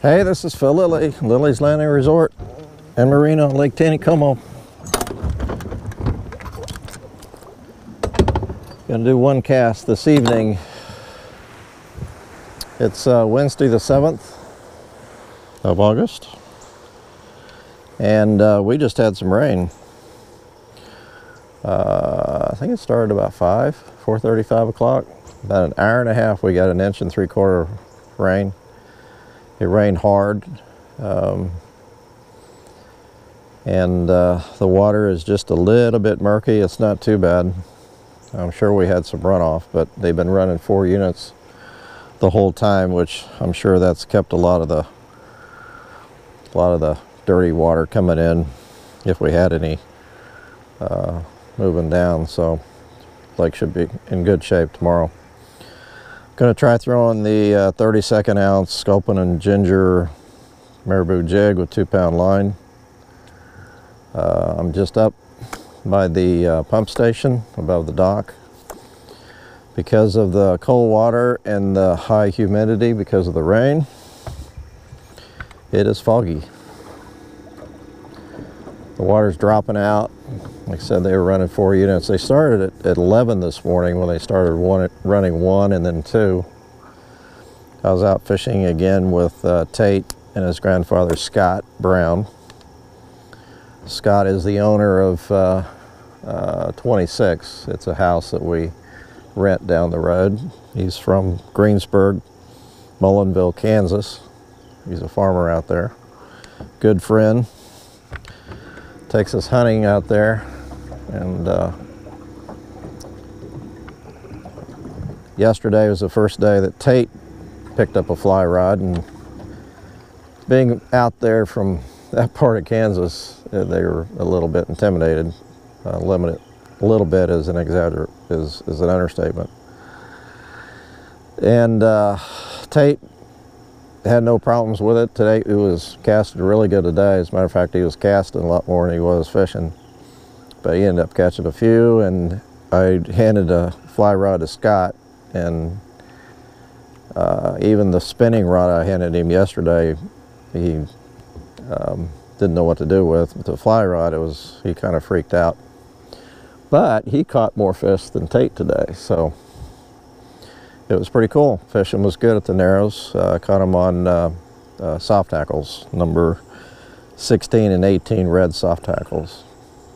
Hey, this is Phil Lilley, Lilley's Landing Resort and Marina on Lake Taneycomo. Gonna do one cast this evening. It's Wednesday the 7th of August, and we just had some rain. I think it started about 4:30, 5 o'clock. About an hour and a half, we got 1 3/4 inches rain. It rained hard, and the water is just a little bit murky. It's not too bad. I'm sure we had some runoff, but they've been running 4 units the whole time, which I'm sure that's kept a lot of the dirty water coming in, if we had any moving down. So lake should be in good shape tomorrow. Going to try throwing the 32nd ounce sculpin and ginger marabou jig with 2-pound line. I'm just up by the pump station above the dock. Because of the cold water and the high humidity because of the rain, it is foggy. The water's dropping out. Like I said, they were running 4 units. They started at 11 this morning when they started running 1 and then 2. I was out fishing again with Tate and his grandfather, Scott Brown. Scott is the owner of 26. It's a house that we rent down the road. He's from Greensburg, Mullinville, Kansas. He's a farmer out there. Good friend. Takes us hunting out there, and yesterday was the first day that Tate picked up a fly rod, and being out there from that part of Kansas, they were a little bit intimidated. Limited, a little bit is an is an understatement. And Tate had no problems with it today. It was casting really good today. As a matter of fact, he was casting a lot more than he was fishing. But he ended up catching a few, and I handed a fly rod to Scott, and even the spinning rod I handed him yesterday, he didn't know what to do with. With the fly rod, he kind of freaked out. But he caught more fish than Tate today, so it was pretty cool. Fishing was good at the Narrows. Caught them on soft tackles, number 16 and 18 red soft tackles.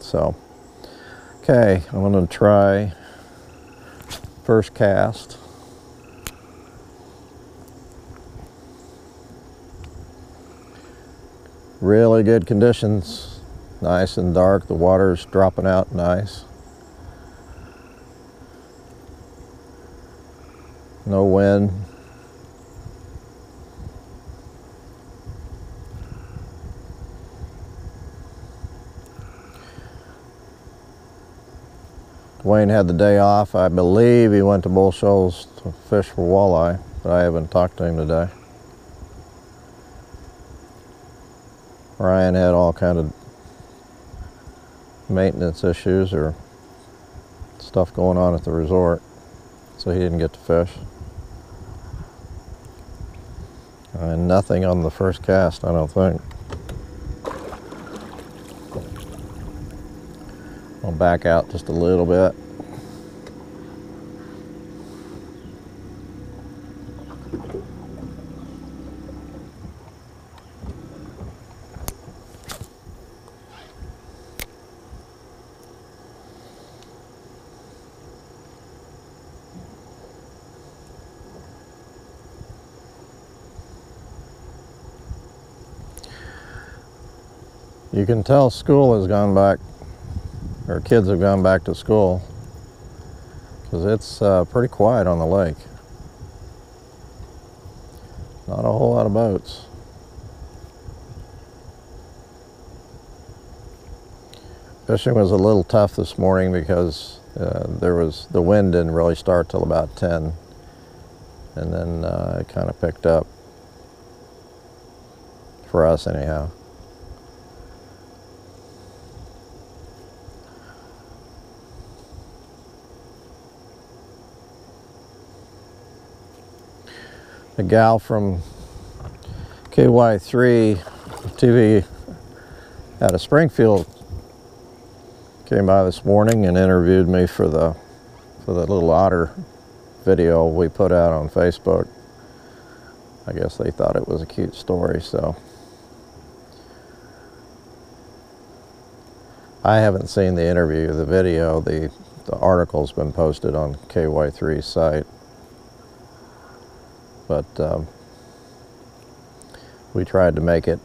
So, okay, I'm going to try first cast. Really good conditions, nice and dark. The water's dropping out nice. No wind. Dwayne had the day off. I believe he went to Bull Shoals to fish for walleye, but I haven't talked to him today. Ryan had all kind of maintenance issues or stuff going on at the resort, so he didn't get to fish. And nothing on the first cast, I don't think. I'll back out just a little bit. You can tell school has gone back, or kids have gone back to school, because it's pretty quiet on the lake. Not a whole lot of boats. Fishing was a little tough this morning because the wind didn't really start till about 10, and then it kind of picked up for us anyhow. The gal from KY3 TV out of Springfield came by this morning and interviewed me for the little otter video we put out on Facebook. I guess they thought it was a cute story, so I haven't seen the interview, the video. The article's been posted on KY3's site, but we tried to make it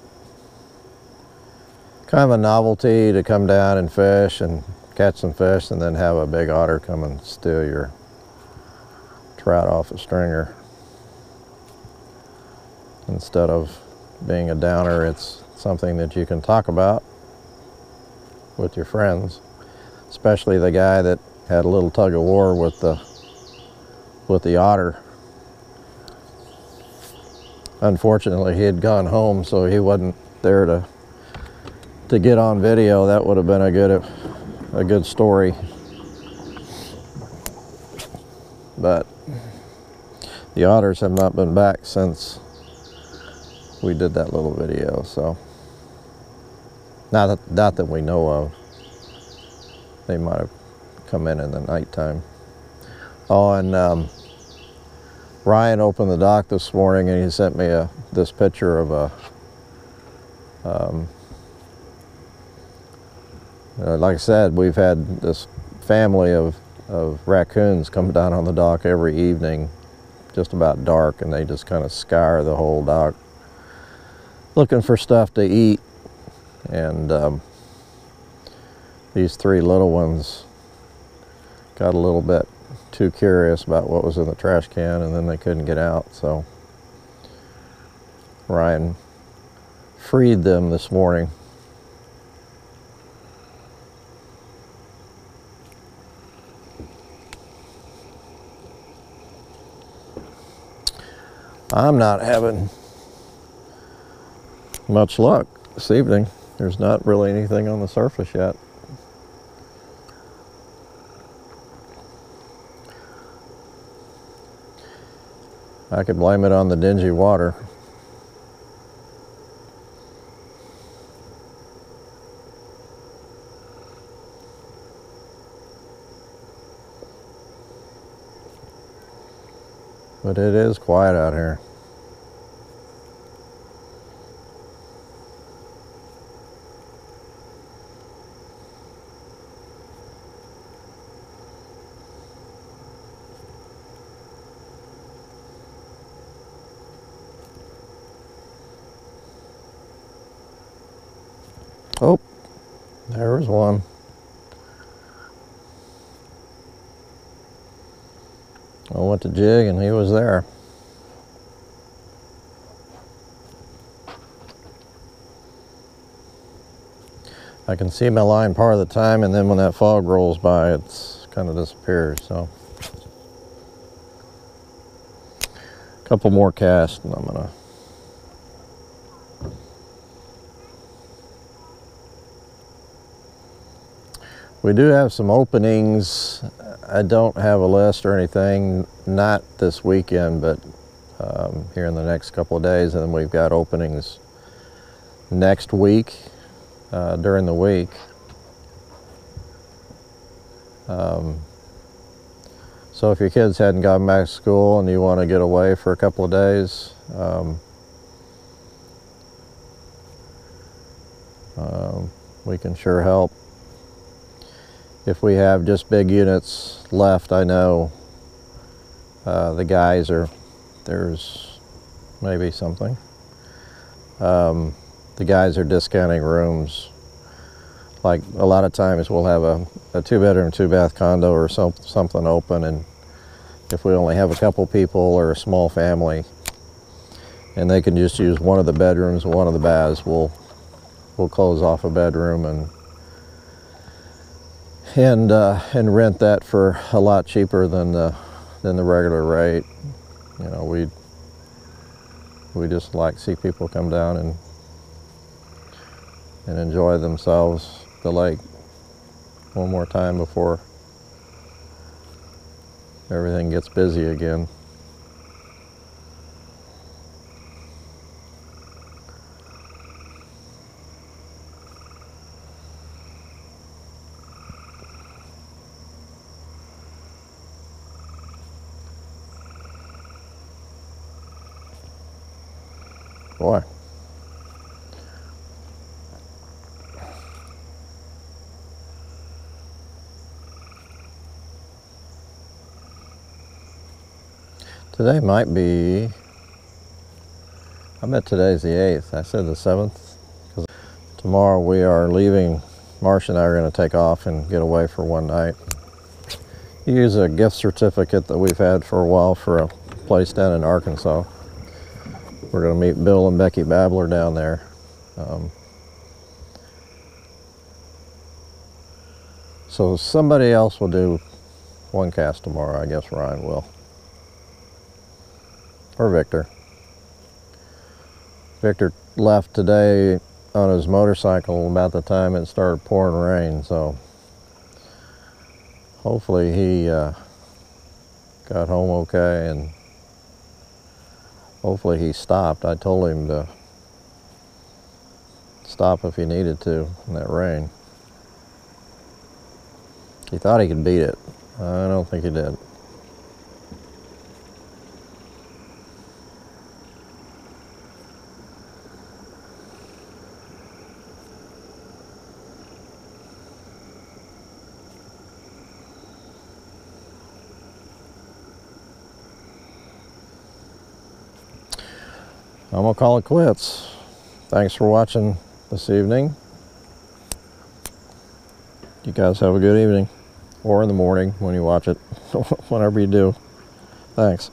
kind of a novelty to come down and fish and catch some fish and then have a big otter come and steal your trout off a stringer. Instead of being a downer, it's something that you can talk about with your friends, especially the guy that had a little tug of war with the otter. Unfortunately, he had gone home, so he wasn't there to get on video. That would have been a good story. But the otters have not been back since we did that little video, so not that we know of. They might have come in the nighttime. Oh, and Ryan opened the dock this morning and he sent me this picture of like I said, we've had this family of raccoons come down on the dock every evening, just about dark, and they just kind of scour the whole dock looking for stuff to eat. And these three little ones got a little bit too curious about what was in the trash can, and then they couldn't get out, so Ryan freed them this morning. I'm not having much luck this evening. There's not really anything on the surface yet. I could blame it on the dingy water. But it is quiet out here. Oh, there was one. I went to jig and he was there. I can see my line part of the time, and then when that fog rolls by, it's kind of disappears. So a couple more casts and I'm gonna we do have some openings. I don't have a list or anything, not this weekend, but here in the next couple of days. And then we've got openings next week, during the week. So if your kids hadn't gotten back to school and you want to get away for a couple of days, we can sure help. If we have just big units left, I know the guys there's maybe something. The guys are discounting rooms. Like a lot of times we'll have a 2-bedroom, 2-bath condo or something open, and if we only have a couple people or a small family and they can just use one of the bedrooms, one of the baths, we'll close off a bedroom and rent that for a lot cheaper than the regular rate. You know, we just like to see people come down and enjoy themselves, the lake, one more time before everything gets busy again. Boy. Today might be, I bet today's the 8th. I said the 7th. Because tomorrow we are leaving. Marcia and I are going to take off and get away for one night. Use a gift certificate that we've had for a while for a place down in Arkansas. We're going to meet Bill and Becky Babler down there. So somebody else will do one cast tomorrow. I guess Ryan will. Or Victor. Victor left today on his motorcycle about the time it started pouring rain, so hopefully he got home okay, and hopefully he stopped. I told him to stop if he needed to in that rain. He thought he could beat it. I don't think he did. I'm gonna call it quits. Thanks for watching this evening. You guys have a good evening, or in the morning when you watch it, whatever you do. Thanks.